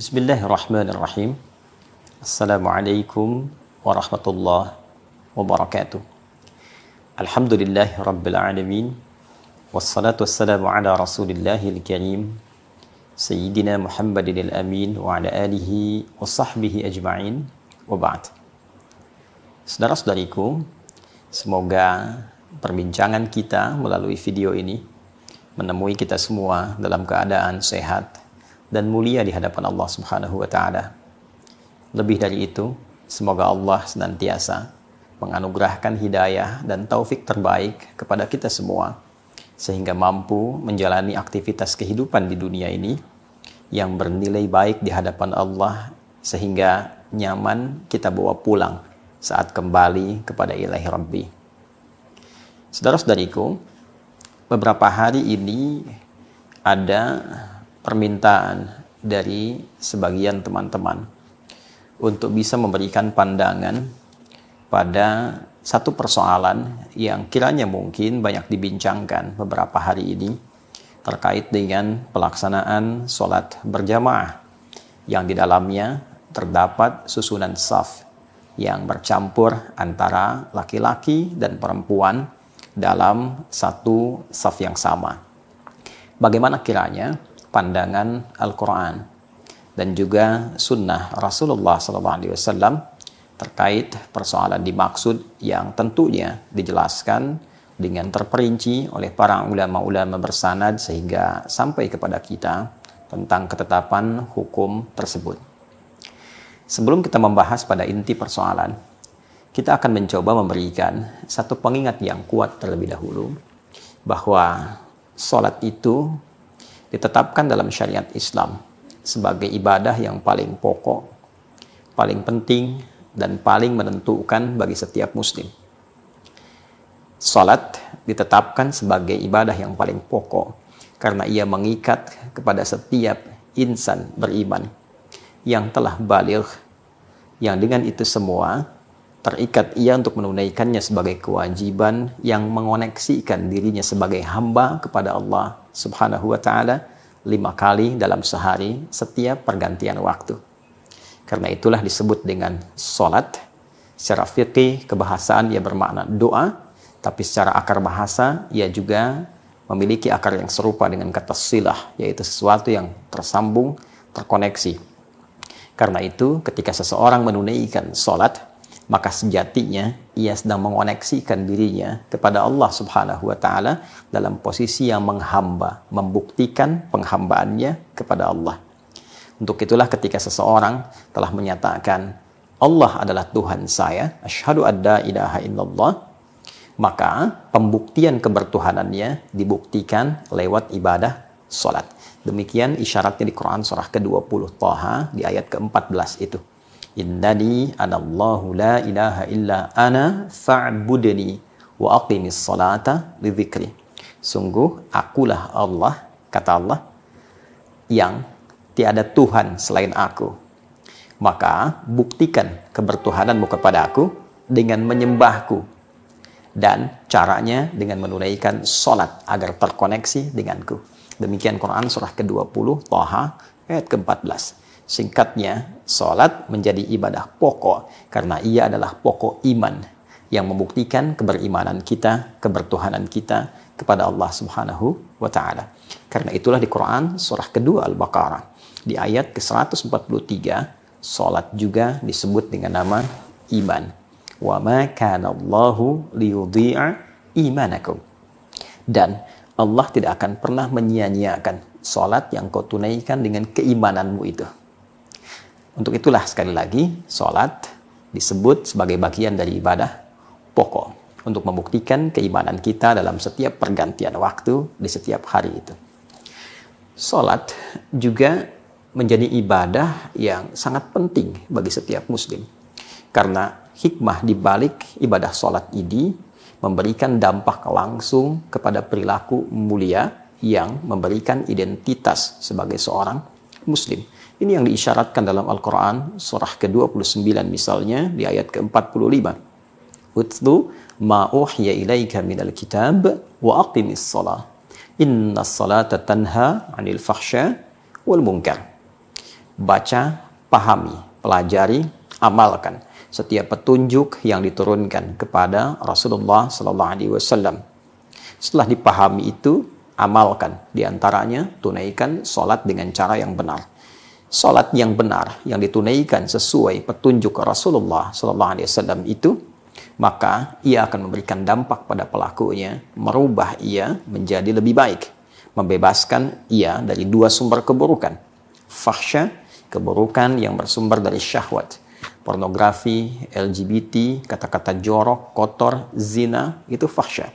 Bismillahirrahmanirrahim. Assalamualaikum warahmatullahi wabarakatuh. Alhamdulillahi rabbil alamin. Wassalatu wassalamu ala rasulillahil karim Sayyidina Muhammadin al-amin wa ala alihi wa sahbihi ajma'in wa ba'd. Saudara-saudariku, semoga perbincangan kita melalui video ini menemui kita semua dalam keadaan sehat dan mulia di hadapan Allah Subhanahu wa Ta'ala. Lebih dari itu, semoga Allah senantiasa menganugerahkan hidayah dan taufik terbaik kepada kita semua, sehingga mampu menjalani aktivitas kehidupan di dunia ini yang bernilai baik di hadapan Allah, sehingga nyaman kita bawa pulang saat kembali kepada Ilahi Rabbi. Saudara-saudariku, beberapa hari ini ada permintaan dari sebagian teman-teman untuk bisa memberikan pandangan pada satu persoalan yang kiranya mungkin banyak dibincangkan beberapa hari ini terkait dengan pelaksanaan sholat berjamaah yang di dalamnya terdapat susunan shaf yang bercampur antara laki-laki dan perempuan dalam satu shaf yang sama. Bagaimana kiranya pandangan Al-Quran dan juga sunnah Rasulullah SAW terkait persoalan dimaksud yang tentunya dijelaskan dengan terperinci oleh para ulama-ulama bersanad sehingga sampai kepada kita tentang ketetapan hukum tersebut. Sebelum kita membahas pada inti persoalan, kita akan mencoba memberikan satu pengingat yang kuat terlebih dahulu bahwa sholat itu ditetapkan dalam syariat Islam sebagai ibadah yang paling pokok, paling penting, dan paling menentukan bagi setiap muslim. Salat ditetapkan sebagai ibadah yang paling pokok karena ia mengikat kepada setiap insan beriman yang telah baligh, yang dengan itu semua terikat ia untuk menunaikannya sebagai kewajiban yang mengoneksikan dirinya sebagai hamba kepada Allah Subhanahu wa Ta'ala 5 kali dalam sehari setiap pergantian waktu. Karena itulah disebut dengan sholat. Secara fikih kebahasaan ia bermakna doa, tapi secara akar bahasa ia juga memiliki akar yang serupa dengan kata silah, yaitu sesuatu yang tersambung, terkoneksi. Karena itu ketika seseorang menunaikan sholat, maka sejatinya ia sedang mengoneksikan dirinya kepada Allah Subhanahu wa Ta'ala dalam posisi yang menghamba, membuktikan penghambaannya kepada Allah. Untuk itulah ketika seseorang telah menyatakan Allah adalah Tuhan saya, asyhadu an la ilaha illallah, maka pembuktian kebertuhanannya dibuktikan lewat ibadah salat. Demikian isyaratnya di Quran surah ke-20 Thaha di ayat ke-14 itu. Innani anallahu la ilaha illa ana fa'budni wa aqimis salata li dzikri. Sungguh akulah Allah, kata Allah, yang tiada Tuhan selain aku. Maka buktikan kebertuhananmu kepada aku dengan menyembahku. Dan caranya dengan menunaikan salat agar terkoneksi denganku. Demikian Quran surah ke-20 Thaha ayat ke-14. Singkatnya, salat menjadi ibadah pokok karena ia adalah pokok iman yang membuktikan keberimanan kita, kebertuhanan kita kepada Allah Subhanahu wa Ta'ala. Karena itulah di Quran surah kedua Al-Baqarah di ayat ke-143, salat juga disebut dengan nama iman. Wa ma kana Allahu liyudhi'a imanakum. Dan Allah tidak akan pernah menyia-nyiakan salat yang kau tunaikan dengan keimananmu itu. Untuk itulah sekali lagi salat disebut sebagai bagian dari ibadah pokok untuk membuktikan keimanan kita dalam setiap pergantian waktu di setiap hari itu. Salat juga menjadi ibadah yang sangat penting bagi setiap muslim karena hikmah di balik ibadah salat ini memberikan dampak langsung kepada perilaku mulia yang memberikan identitas sebagai seorang muslim. Ini yang diisyaratkan dalam Al-Quran surah ke-29 misalnya di ayat ke-45. Utlu ma uhiya ilaika minal kitab wa aqimis salah. Inna salata tanha 'anil fahsya wal munkar. Baca, pahami, pelajari, amalkan setiap petunjuk yang diturunkan kepada Rasulullah Sallallahu Alaihi Wasallam. Setelah dipahami itu, amalkan. Di antaranya, tunaikan sholat dengan cara yang benar. Sholat yang benar, yang ditunaikan sesuai petunjuk Rasulullah Sallallahu Alaihi Wasallam itu, maka ia akan memberikan dampak pada pelakunya, merubah ia menjadi lebih baik, membebaskan ia dari dua sumber keburukan. Fahsya, keburukan yang bersumber dari syahwat. Pornografi, LGBT, kata-kata jorok, kotor, zina, itu fahsya.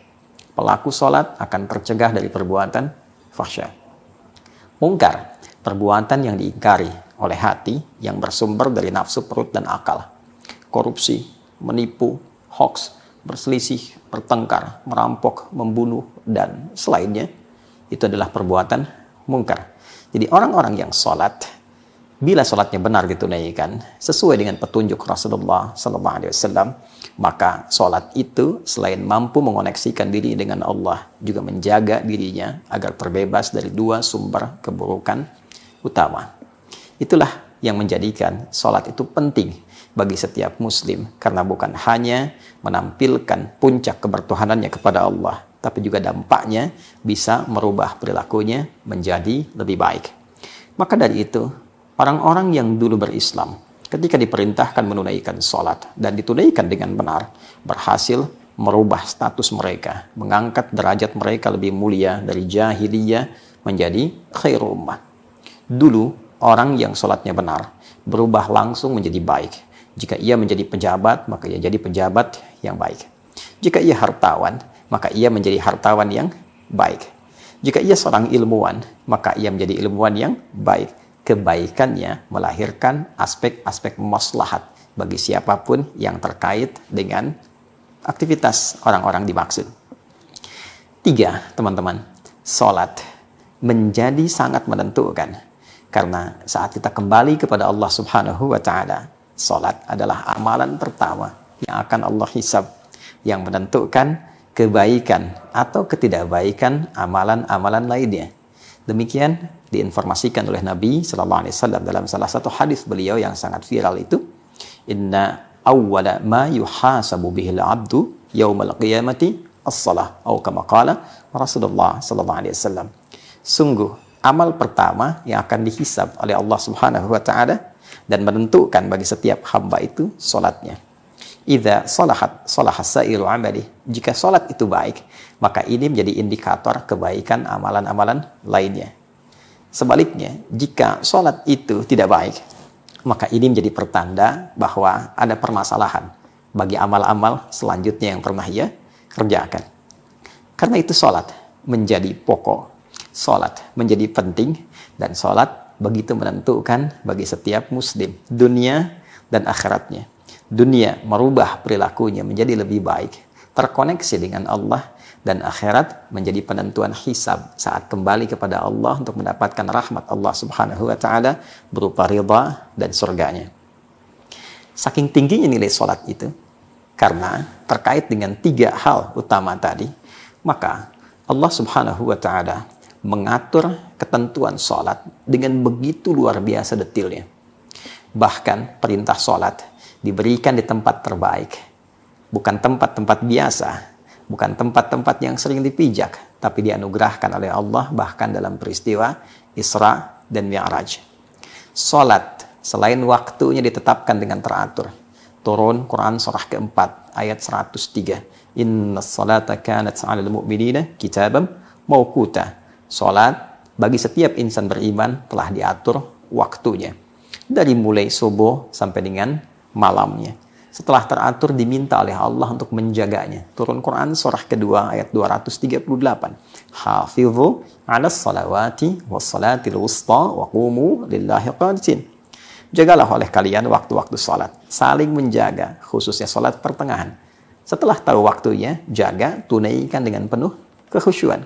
Pelaku sholat akan tercegah dari perbuatan fahsya. Mungkar, perbuatan yang diingkari oleh hati yang bersumber dari nafsu perut dan akal. Korupsi, menipu, hoax, berselisih, bertengkar, merampok, membunuh, dan selainnya, itu adalah perbuatan mungkar. Jadi orang-orang yang sholat, bila sholatnya benar ditunaikan sesuai dengan petunjuk Rasulullah SAW, maka sholat itu selain mampu mengoneksikan diri dengan Allah, juga menjaga dirinya agar terbebas dari dua sumber keburukan utama. Itulah yang menjadikan sholat itu penting bagi setiap muslim, karena bukan hanya menampilkan puncak kebertuhanannya kepada Allah, tapi juga dampaknya bisa merubah perilakunya menjadi lebih baik. Maka dari itu, orang-orang yang dulu berislam, ketika diperintahkan menunaikan sholat dan ditunaikan dengan benar, berhasil merubah status mereka, mengangkat derajat mereka lebih mulia dari jahiliyah menjadi khairu ummah. Dulu, orang yang sholatnya benar berubah langsung menjadi baik. Jika ia menjadi pejabat, maka ia jadi pejabat yang baik. Jika ia hartawan, maka ia menjadi hartawan yang baik. Jika ia seorang ilmuwan, maka ia menjadi ilmuwan yang baik. Kebaikannya melahirkan aspek-aspek maslahat bagi siapapun yang terkait dengan aktivitas orang-orang dimaksud. 3, teman-teman, sholat menjadi sangat menentukan, karena saat kita kembali kepada Allah Subhanahu wa Ta'ala, sholat adalah amalan pertama yang akan Allah hisab, yang menentukan kebaikan atau ketidakbaikan amalan-amalan lainnya. Demikian diinformasikan oleh Nabi Sallallahu Alaihi Wasallam dalam salah satu hadis beliau yang sangat viral itu, Inna awwala ma yuhasabu bihil abdu yaumal qiyamati as-salah, atau kama qala Rasulullah Sallallahu Alaihi Wasallam. Sungguh amal pertama yang akan dihisab oleh Allah Subhanahu Wa Taala dan menentukan bagi setiap hamba itu salatnya. Idza salahat salahas sairu amali. Jika salat itu baik, maka ini menjadi indikator kebaikan amalan-amalan lainnya. Sebaliknya, jika salat itu tidak baik, maka ini menjadi pertanda bahwa ada permasalahan bagi amal-amal selanjutnya yang pernah ia kerjakan. Karena itu salat menjadi pokok, salat menjadi penting, dan salat begitu menentukan bagi setiap muslim, dunia dan akhiratnya. Dunia merubah perilakunya menjadi lebih baik, terkoneksi dengan Allah, dan akhirat menjadi penentuan hisab saat kembali kepada Allah untuk mendapatkan rahmat Allah Subhanahu wa Ta'ala berupa ridha dan surganya. Saking tingginya nilai sholat itu, karena terkait dengan 3 hal utama tadi, maka Allah Subhanahu wa Ta'ala mengatur ketentuan sholat dengan begitu luar biasa detailnya. Bahkan perintah sholat diberikan di tempat terbaik, bukan tempat-tempat biasa, bukan tempat-tempat yang sering dipijak, tapi dianugerahkan oleh Allah bahkan dalam peristiwa Isra dan Mi'raj. Salat selain waktunya ditetapkan dengan teratur. Turun Quran surah keempat ayat 103. Innas salata kanat 'alal mu'minina kitaban mauquta. Salat bagi setiap insan beriman telah diatur waktunya, dari mulai subuh sampai dengan malamnya. Setelah teratur diminta oleh Allah untuk menjaganya. Turun Quran surah kedua ayat 238. Hafidhu 'alas salawati was salatil wusta wa qumu lillahi qanitin. Jagalah oleh kalian waktu-waktu salat. Saling menjaga, khususnya salat pertengahan. Setelah tahu waktunya, jaga, tunaikan dengan penuh kekhusyuan.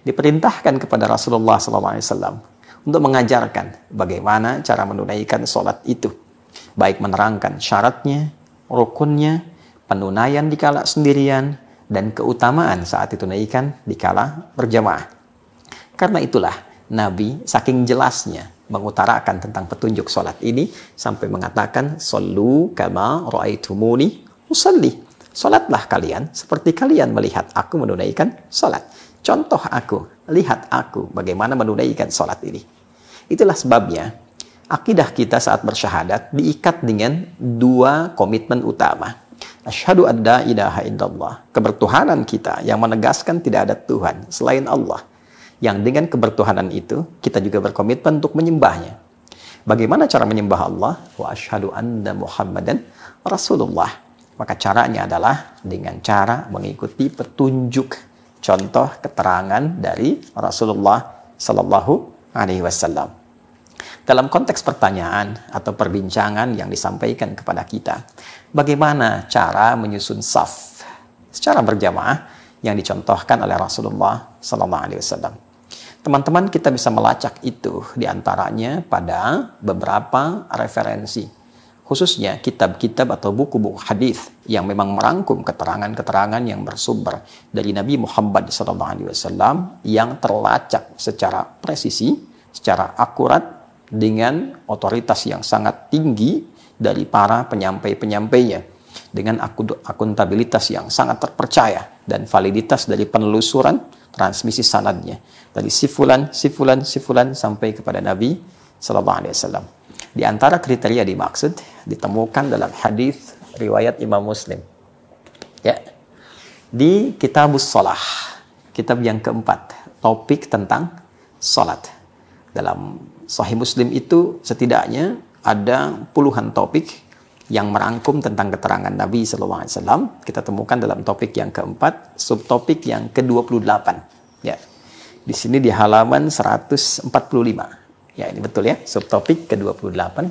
Diperintahkan kepada Rasulullah SAW untuk mengajarkan bagaimana cara menunaikan salat itu. Baik menerangkan syaratnya, rukunnya, penunaian dikala sendirian, dan keutamaan saat ditunaikan dikala berjamaah. Karena itulah Nabi saking jelasnya mengutarakan tentang petunjuk sholat ini sampai mengatakan sallu kama ra'aitumuni usalli. Sholatlah kalian seperti kalian melihat aku menunaikan sholat. Contoh aku, lihat aku bagaimana menunaikan sholat ini. Itulah sebabnya akidah kita saat bersyahadat diikat dengan dua komitmen utama. Asyhadu an la ilaha illallah, kebertuhanan kita yang menegaskan tidak ada Tuhan selain Allah. Yang dengan kebertuhanan itu, kita juga berkomitmen untuk menyembahnya. Bagaimana cara menyembah Allah? Wa asyhadu anna Muhammadan Rasulullah. Maka caranya adalah dengan cara mengikuti petunjuk, contoh keterangan dari Rasulullah Sallallahu Alaihi Wasallam. Dalam konteks pertanyaan atau perbincangan yang disampaikan kepada kita, bagaimana cara menyusun saf secara berjamaah yang dicontohkan oleh Rasulullah Sallallahu Alaihi Wasallam. Teman-teman, kita bisa melacak itu diantaranya pada beberapa referensi, khususnya kitab-kitab atau buku-buku hadis yang memang merangkum keterangan-keterangan yang bersumber dari Nabi Muhammad SAW yang terlacak secara presisi, secara akurat, dengan otoritas yang sangat tinggi dari para penyampai-penyampainya, dengan akuntabilitas yang sangat terpercaya dan validitas dari penelusuran transmisi sanadnya dari sifulan sampai kepada Nabi Sallallahu Alaihi Wasallam. Di antara kriteria dimaksud ditemukan dalam hadis riwayat Imam Muslim. Ya. Di Kitabus Shalah, kitab yang keempat, topik tentang salat. Dalam Sahih Muslim itu setidaknya ada puluhan topik yang merangkum tentang keterangan Nabi Sallallahu Alaihi Wasallam. Kita temukan dalam topik yang keempat, subtopik yang ke-28. Ya. Di sini di halaman 145. Ya, ini betul ya, subtopik ke-28,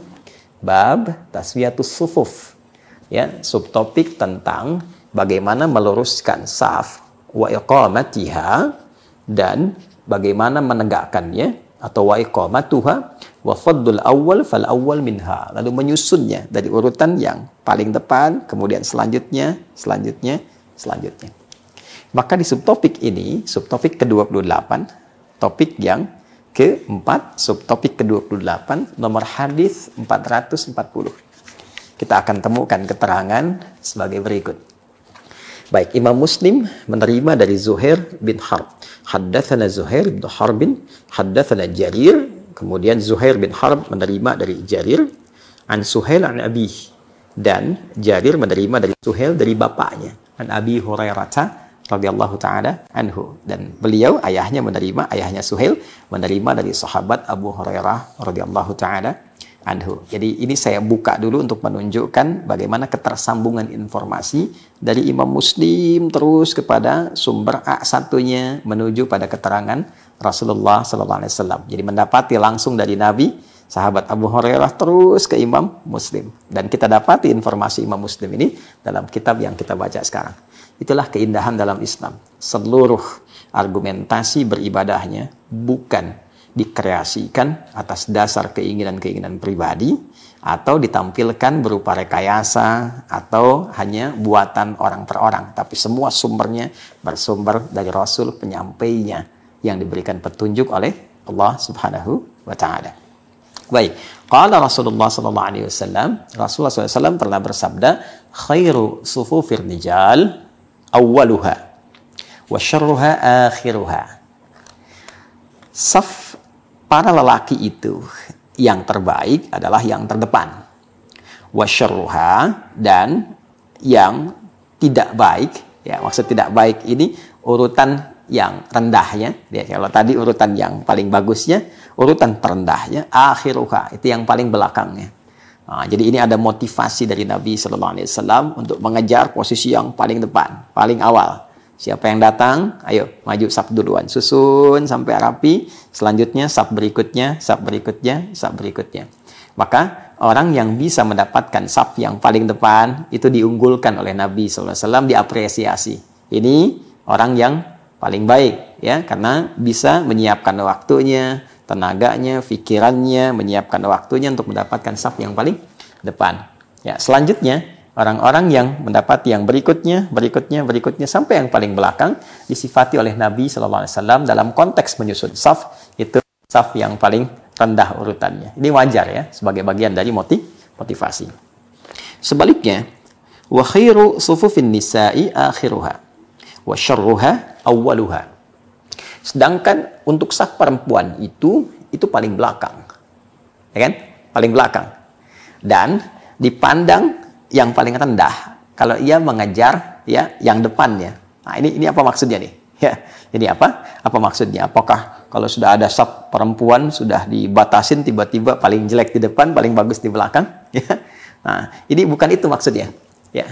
bab taswiyatus sufuf. Ya, subtopik tentang bagaimana meluruskan saf wa iqamatiha dan bagaimana menegakkannya atau wa iqamatuha wa faddul awwal fal awwal minha, lalu menyusunnya dari urutan yang paling depan, kemudian selanjutnya. Maka di subtopik ini, subtopik ke-28, topik yang keempat, subtopik ke-28, nomor hadis 440. Kita akan temukan keterangan sebagai berikut. Baik, Imam Muslim menerima dari Zuhair bin Harb. Haddatsana Zuhair bin Harb, haddatsana Jarir. Kemudian Zuhair bin Harb menerima dari Jarir, an Suhail an Abi, dan Jarir menerima dari Suhail dari bapaknya, an Abi Hurairah radhiyallahu taala anhu, dan beliau ayahnya Suhail menerima dari sahabat Abu Hurairah radhiyallahu taala anhu. Jadi ini saya buka dulu untuk menunjukkan bagaimana ketersambungan informasi dari Imam Muslim terus kepada sumber A1-nya menuju pada keterangan Rasulullah sallallahu alaihi wasallam. Jadi mendapati langsung dari Nabi, sahabat Abu Hurairah terus ke Imam Muslim, dan kita dapati informasi Imam Muslim ini dalam kitab yang kita baca sekarang. Itulah keindahan dalam Islam. Seluruh argumentasi beribadahnya bukan dikreasikan atas dasar keinginan-keinginan pribadi atau ditampilkan berupa rekayasa atau hanya buatan orang per orang, tapi semua sumbernya bersumber dari Rasul penyampainya yang diberikan petunjuk oleh Allah Subhanahu wa taala. Baik, qala Rasulullah sallallahu alaihi wasallam, Rasulullah SAW pernah bersabda, khairu sufufir rijal awwaluha wa syarruha akhiruha. Saf para lelaki itu yang terbaik adalah yang terdepan. Wa syarruha, dan yang tidak baik, ya maksud tidak baik ini urutan yang rendahnya. Ya, kalau tadi urutan yang paling bagusnya, urutan terendahnya akhiruha, itu yang paling belakangnya. Nah, jadi ini ada motivasi dari Nabi Sallallahu Alaihi Wasallam untuk mengejar posisi yang paling depan, paling awal. Siapa yang datang, ayo maju saf duluan, susun sampai rapi. Selanjutnya saf berikutnya, saf berikutnya, saf berikutnya. Maka orang yang bisa mendapatkan saf yang paling depan itu diunggulkan oleh Nabi Sallallahu Alaihi Wasallam, diapresiasi. Ini orang yang paling baik, ya, karena bisa menyiapkan waktunya, tenaganya, pikirannya, menyiapkan waktunya untuk mendapatkan saf yang paling depan. Ya, selanjutnya orang-orang yang mendapati yang berikutnya sampai yang paling belakang disifati oleh Nabi Sallallahu Alaihi Wasallam dalam konteks menyusun saf itu saf yang paling rendah urutannya. Ini wajar ya, sebagai bagian dari motivasi. Sebaliknya, wa khairu sufufin nisa'i akhiruha wa syarruha awwaluha. Sedangkan untuk saf perempuan itu paling belakang. Ya kan? Paling belakang. Dan dipandang yang paling rendah kalau ia mengejar ya yang depannya. Nah, ini apa maksudnya nih? Ya, ini apa maksudnya? Apakah kalau sudah ada saf perempuan sudah dibatasin tiba-tiba paling jelek di depan, paling bagus di belakang? Ya. Nah, ini bukan itu maksudnya. Ya.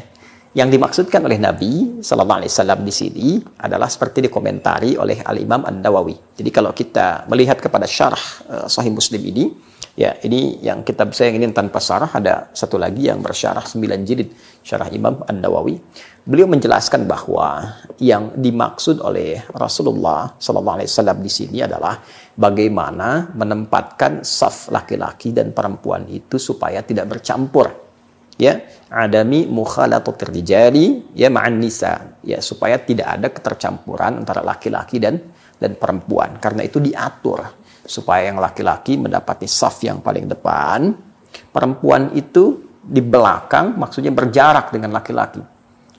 Yang dimaksudkan oleh Nabi Sallallahu Alaihi Wasallam di sini adalah seperti dikomentari oleh Al-Imam An-Nawawi. Jadi kalau kita melihat kepada syarah Sahih Muslim ini, ya ini yang kitab saya yang ini tanpa syarah, ada satu lagi yang bersyarah 9 jilid, syarah Imam An-Nawawi. Beliau menjelaskan bahwa yang dimaksud oleh Rasulullah Sallallahu Alaihi Wasallam di sini adalah bagaimana menempatkan saf laki-laki dan perempuan itu supaya tidak bercampur. Ya, adami mukhalatatir rijali ya ma'an nisa, ya supaya tidak ada ketercampuran antara laki-laki dan perempuan. Karena itu diatur supaya yang laki-laki mendapati saf yang paling depan, perempuan itu di belakang, maksudnya berjarak dengan laki-laki.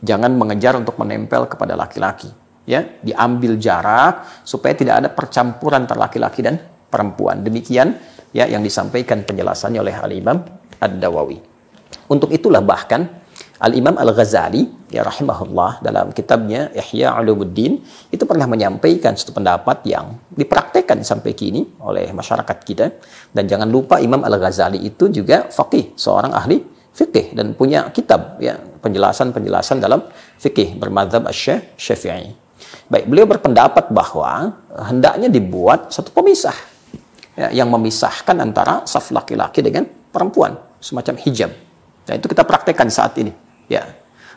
Jangan mengejar untuk menempel kepada laki-laki, ya, diambil jarak supaya tidak ada percampuran antara laki-laki dan perempuan. Demikian ya yang disampaikan penjelasannya oleh Al-Imam Ad-Nawawi. Untuk itulah bahkan Al-Imam Al-Ghazali ya rahimahullah dalam kitabnya Ihya Ulumuddin itu pernah menyampaikan satu pendapat yang dipraktekkan sampai kini oleh masyarakat kita. Dan jangan lupa Imam Al-Ghazali itu juga faqih, seorang ahli fikih dan punya kitab ya penjelasan-penjelasan dalam fikih bermadzhab Asy-Syafi'i. Baik, beliau berpendapat bahwa hendaknya dibuat satu pemisah ya, yang memisahkan antara saf laki-laki dengan perempuan, semacam hijab. Nah, itu kita praktekkan saat ini, ya.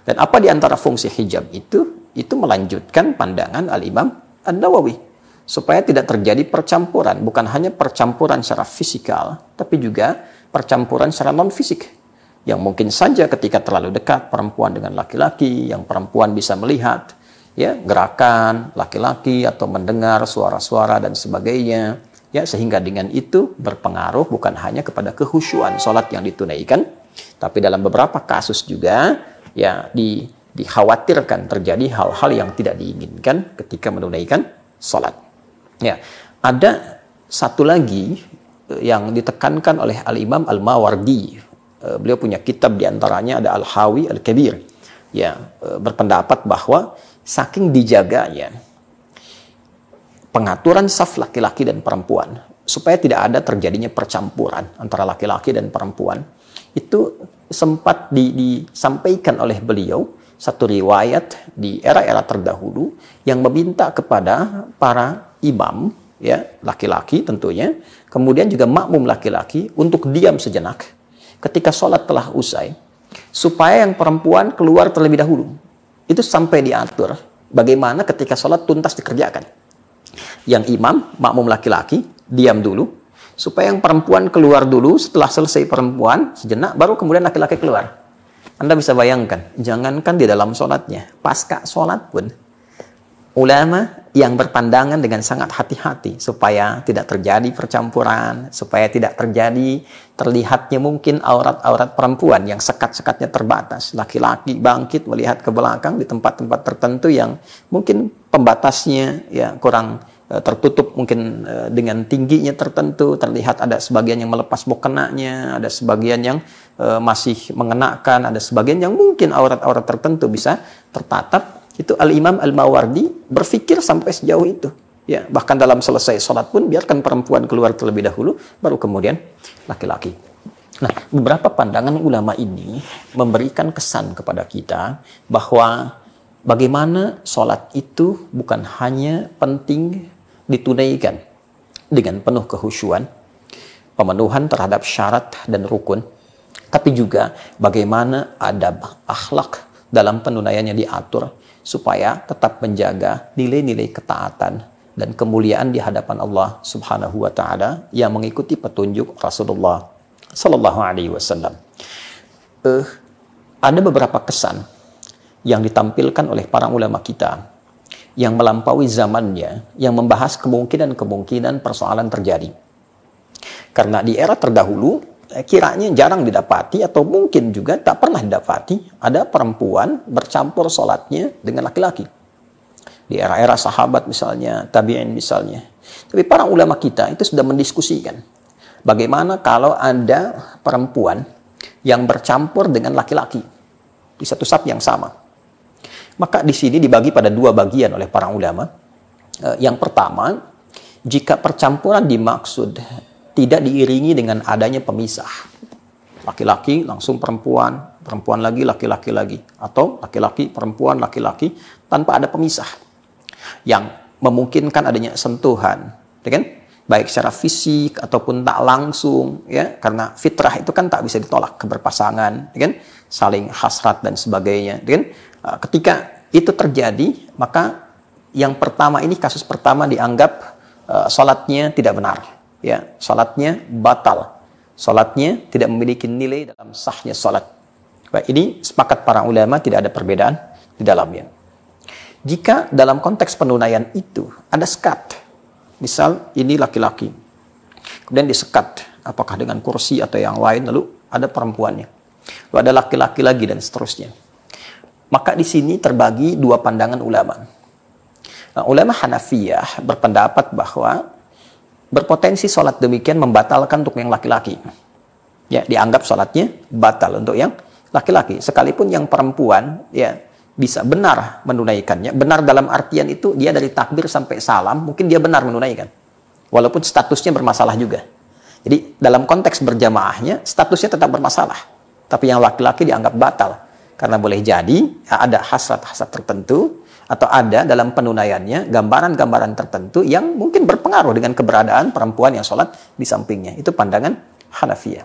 Dan apa di antara fungsi hijab itu melanjutkan pandangan Al-Imam An-Nawawi supaya tidak terjadi percampuran, bukan hanya percampuran secara fisikal, tapi juga percampuran secara non-fisik. Yang mungkin saja ketika terlalu dekat perempuan dengan laki-laki, yang perempuan bisa melihat ya gerakan laki-laki atau mendengar suara-suara dan sebagainya, ya sehingga dengan itu berpengaruh bukan hanya kepada kekhusyuan salat yang ditunaikan, tapi dalam beberapa kasus juga ya dikhawatirkan terjadi hal-hal yang tidak diinginkan ketika menunaikan salat. Ya, ada satu lagi yang ditekankan oleh Al-Imam Al-Mawardi. Beliau punya kitab diantaranya ada Al-Hawi Al-Kabir. Ya, berpendapat bahwa saking dijaganya pengaturan saf laki-laki dan perempuan supaya tidak ada terjadinya percampuran antara laki-laki dan perempuan, itu sempat disampaikan oleh beliau satu riwayat di era-era terdahulu yang meminta kepada para imam ya laki-laki tentunya, kemudian juga makmum laki-laki untuk diam sejenak ketika sholat telah usai supaya yang perempuan keluar terlebih dahulu. Itu sampai diatur bagaimana ketika sholat tuntas dikerjakan, yang imam makmum laki-laki diam dulu supaya yang perempuan keluar dulu, setelah selesai perempuan sejenak baru kemudian laki-laki keluar. Anda bisa bayangkan, jangankan di dalam sholatnya, pasca sholat pun ulama yang berpandangan dengan sangat hati-hati supaya tidak terjadi percampuran, supaya tidak terjadi terlihatnya mungkin aurat-aurat perempuan yang sekat-sekatnya terbatas. Laki-laki bangkit melihat ke belakang di tempat-tempat tertentu yang mungkin pembatasnya ya kurang tertutup, mungkin dengan tingginya tertentu, terlihat ada sebagian yang melepas mukenanya, ada sebagian yang masih mengenakan, ada sebagian yang mungkin aurat-aurat tertentu bisa tertatap. Itu Al-Imam Al-Mawardi berpikir sampai sejauh itu. Ya, bahkan dalam selesai sholat pun biarkan perempuan keluar terlebih dahulu, baru kemudian laki-laki. Nah, beberapa pandangan ulama ini memberikan kesan kepada kita bahwa bagaimana sholat itu bukan hanya penting ditunaikan dengan penuh kehusyuan, pemenuhan terhadap syarat dan rukun, tapi juga bagaimana adab akhlak dalam penunaiannya diatur supaya tetap menjaga nilai-nilai ketaatan dan kemuliaan di hadapan Allah Subhanahu wa taala yang mengikuti petunjuk Rasulullah sallallahu alaihi wasallam. Ada beberapa kesan yang ditampilkan oleh para ulama kita yang melampaui zamannya, yang membahas kemungkinan-kemungkinan persoalan terjadi. Karena di era terdahulu, kiranya jarang didapati atau mungkin juga tak pernah didapati ada perempuan bercampur sholatnya dengan laki-laki. Di era-era sahabat misalnya, tabi'in misalnya. Tapi para ulama kita itu sudah mendiskusikan bagaimana kalau ada perempuan yang bercampur dengan laki-laki di satu saf yang sama. Maka di sini dibagi pada dua bagian oleh para ulama. Yang pertama, jika percampuran dimaksud tidak diiringi dengan adanya pemisah. Laki-laki langsung perempuan, perempuan lagi, laki-laki lagi. Atau laki-laki, perempuan, laki-laki tanpa ada pemisah. Yang memungkinkan adanya sentuhan, ya kan? Baik secara fisik ataupun tak langsung, ya, karena fitrah itu kan tak bisa ditolak, keberpasangan, ya kan? Saling hasrat dan sebagainya, ya kan? Ketika itu terjadi, maka yang pertama ini, kasus pertama dianggap salatnya tidak benar, ya, salatnya batal, salatnya tidak memiliki nilai dalam sahnya salat. Baik, ini sepakat para ulama, tidak ada perbedaan di dalamnya. Jika dalam konteks penunaian itu ada sekat, misal ini laki-laki, kemudian disekat, apakah dengan kursi atau yang lain, lalu ada perempuannya, lalu ada laki-laki lagi dan seterusnya. Maka di sini terbagi dua pandangan ulama. Nah, ulama Hanafiyah berpendapat bahwa berpotensi sholat demikian membatalkan untuk yang laki-laki. Ya, dianggap sholatnya batal untuk yang laki-laki. Sekalipun yang perempuan, ya, bisa benar menunaikannya. Benar dalam artian itu dia dari takbir sampai salam, mungkin dia benar menunaikan. Walaupun statusnya bermasalah juga. Jadi dalam konteks berjamaahnya, statusnya tetap bermasalah. Tapi yang laki-laki dianggap batal. Karena boleh jadi ada hasrat-hasrat tertentu, atau ada dalam penunaiannya gambaran-gambaran tertentu yang mungkin berpengaruh dengan keberadaan perempuan yang sholat di sampingnya. Itu pandangan Hanafiyah.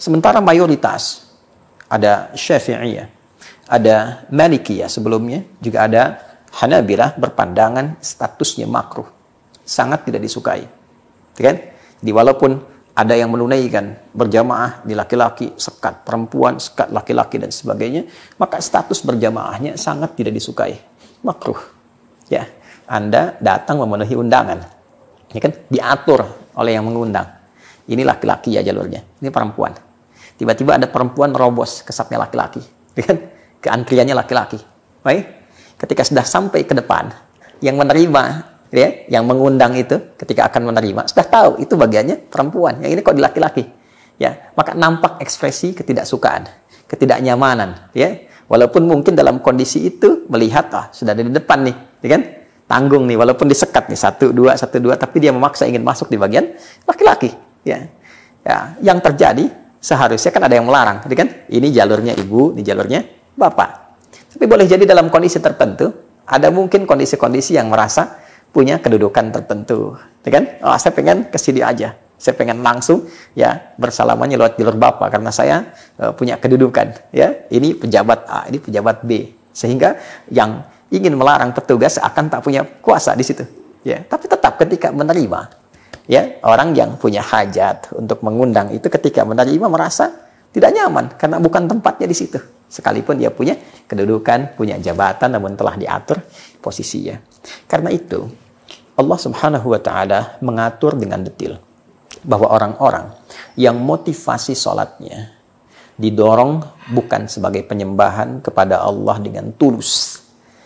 Sementara mayoritas, ada Syafi'iyah, ada Malikiyah sebelumnya, juga ada Hanabilah berpandangan statusnya makruh. Sangat tidak disukai. Kan? Jadi walaupun ada yang menunaikan berjamaah di laki-laki, sekat perempuan, sekat laki-laki dan sebagainya, maka status berjamaahnya sangat tidak disukai. Makruh. Ya, Anda datang memenuhi undangan. Ya kan? Diatur oleh yang mengundang. Ini laki-laki ya jalurnya, ini perempuan. Tiba-tiba ada perempuan merobos ke safnya laki-laki. Ya kan? Ke antriannya laki-laki. Baik, ketika sudah sampai ke depan, yang menerima, ya, yang mengundang itu ketika akan menerima sudah tahu itu bagiannya perempuan, yang ini kok di laki-laki, ya, maka nampak ekspresi ketidaksukaan, ketidaknyamanan, ya, walaupun mungkin dalam kondisi itu melihat sudah ada di depan nih, ya kan, tanggung nih, walaupun disekat nih 1, 2, tapi dia memaksa ingin masuk di bagian laki-laki, ya, yang terjadi seharusnya kan ada yang melarang, ya kan, ini jalurnya ibu, ini jalurnya bapak. Tapi boleh jadi dalam kondisi tertentu, ada mungkin kondisi-kondisi yang merasa punya kedudukan tertentu. Ya kan? Oh, saya pengen ke sini aja. Saya pengen langsung ya bersalamannya lewat jalur bapak karena saya punya kedudukan. Ya, ini pejabat A, ini pejabat B. Sehingga yang ingin melarang petugas akan tak punya kuasa di situ. Ya, tapi tetap ketika menerima, ya, orang yang punya hajat untuk mengundang itu ketika menerima merasa tidak nyaman karena bukan tempatnya di situ. Sekalipun dia punya kedudukan, punya jabatan, namun telah diatur posisinya. Karena itu, Allah Subhanahu wa Ta'ala mengatur dengan detail bahwa orang-orang yang motivasi sholatnya didorong bukan sebagai penyembahan kepada Allah dengan tulus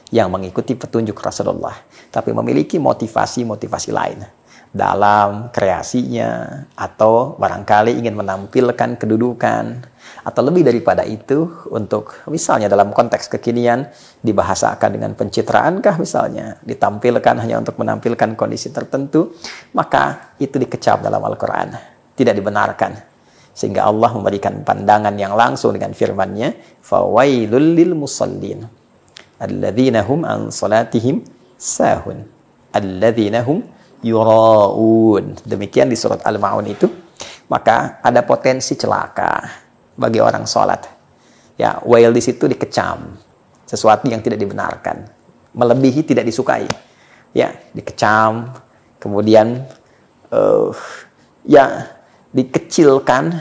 yang mengikuti petunjuk Rasulullah, tapi memiliki motivasi-motivasi lain dalam kreasinya, atau barangkali ingin menampilkan kedudukan, atau lebih daripada itu untuk misalnya dalam konteks kekinian dibahasakan dengan pencitraankah misalnya, ditampilkan hanya untuk menampilkan kondisi tertentu, maka itu dikecap dalam Al-Quran, tidak dibenarkan. Sehingga Allah memberikan pandangan yang langsung dengan firman-Nya, fawailul lil musallin alladzina hum an salatihim sahun alladzina hum yura'un. Demikian di surat Al-Ma'un itu. Maka ada potensi celaka bagi orang sholat. Ya, wail di situ dikecam, sesuatu yang tidak dibenarkan, melebihi tidak disukai. Ya, dikecam, kemudian ya dikecilkan,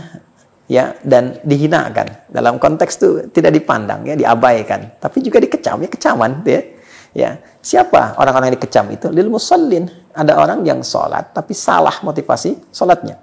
ya, dan dihinakan. Dalam konteks itu tidak dipandang, ya, diabaikan, tapi juga dikecam, ya, kecaman, ya. Ya, siapa orang-orang yang dikecam itu? Lil musallin, ada orang yang sholat tapi salah motivasi sholatnya.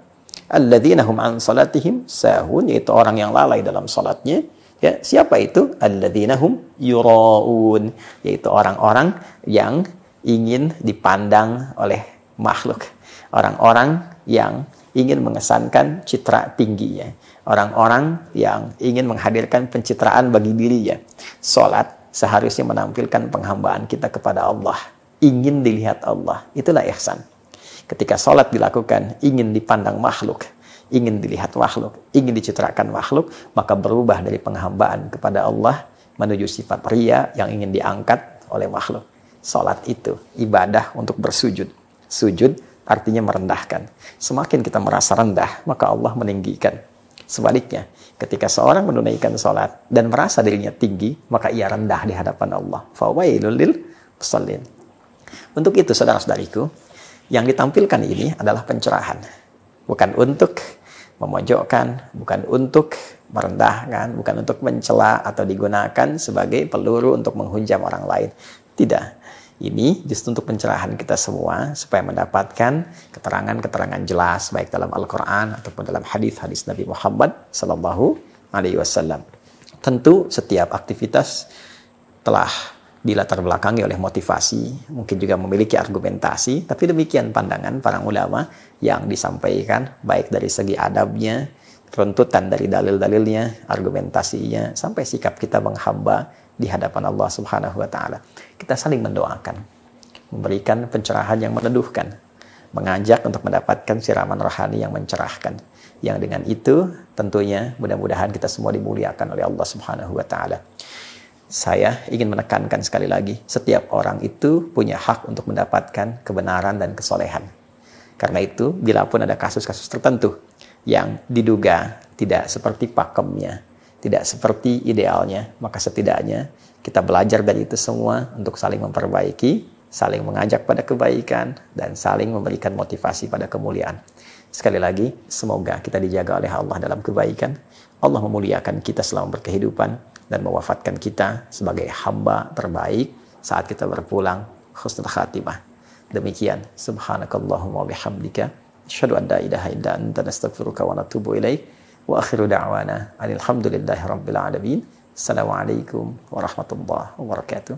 Alladzina hum an salatihim sahun, yaitu orang yang lalai dalam salatnya. Ya, siapa itu? Alladzina hum yuraun, yaitu orang-orang yang ingin dipandang oleh makhluk. Orang-orang yang ingin mengesankan citra tingginya. Orang-orang yang ingin menghadirkan pencitraan bagi dirinya. Salat seharusnya menampilkan penghambaan kita kepada Allah. Ingin dilihat Allah. Itulah ihsan. Ketika salat dilakukan, ingin dipandang makhluk, ingin dilihat makhluk, ingin dicitrakan makhluk, maka berubah dari penghambaan kepada Allah menuju sifat riya yang ingin diangkat oleh makhluk. Salat itu ibadah untuk bersujud. Sujud artinya merendahkan. Semakin kita merasa rendah, maka Allah meninggikan. Sebaliknya, ketika seorang menunaikan salat dan merasa dirinya tinggi, maka ia rendah di hadapan Allah. Fawailul lil musallin. Untuk itu, saudara-saudariku, yang ditampilkan ini adalah pencerahan. Bukan untuk memojokkan, bukan untuk merendahkan, bukan untuk mencela atau digunakan sebagai peluru untuk menghujam orang lain. Tidak. Ini justru untuk pencerahan kita semua supaya mendapatkan keterangan-keterangan jelas baik dalam Al-Quran ataupun dalam hadis-hadis Nabi Muhammad Sallallahu Alaihi Wasallam. Tentu setiap aktivitas telah dilatar belakangi oleh motivasi, mungkin juga memiliki argumentasi, tapi demikian pandangan para ulama yang disampaikan baik dari segi adabnya, runtutan dari dalil-dalilnya, argumentasinya, sampai sikap kita menghamba di hadapan Allah Subhanahu wa Ta'ala. Kita saling mendoakan, memberikan pencerahan yang meneduhkan, mengajak untuk mendapatkan siraman rohani yang mencerahkan. Yang dengan itu tentunya mudah-mudahan kita semua dimuliakan oleh Allah Subhanahu wa Ta'ala. Saya ingin menekankan sekali lagi, setiap orang itu punya hak untuk mendapatkan kebenaran dan kesolehan. Karena itu, bila pun ada kasus-kasus tertentu yang diduga tidak seperti pakemnya, tidak seperti idealnya, maka setidaknya kita belajar dari itu semua untuk saling memperbaiki, saling mengajak pada kebaikan, dan saling memberikan motivasi pada kemuliaan. Sekali lagi, semoga kita dijaga oleh Allah dalam kebaikan. Allah memuliakan kita selama berkehidupan dan mewafatkan kita sebagai hamba terbaik saat kita berpulang husnul khatimah. Demikian, subhanakallahumma wa bihamdika, asyhadu an la ilaha illa anta, nastaghfiruka wa natubu ilaik. Wa akhiru da'wana alhamdulillahi rabbil alamin. Assalamualaikum warahmatullahi wabarakatuh.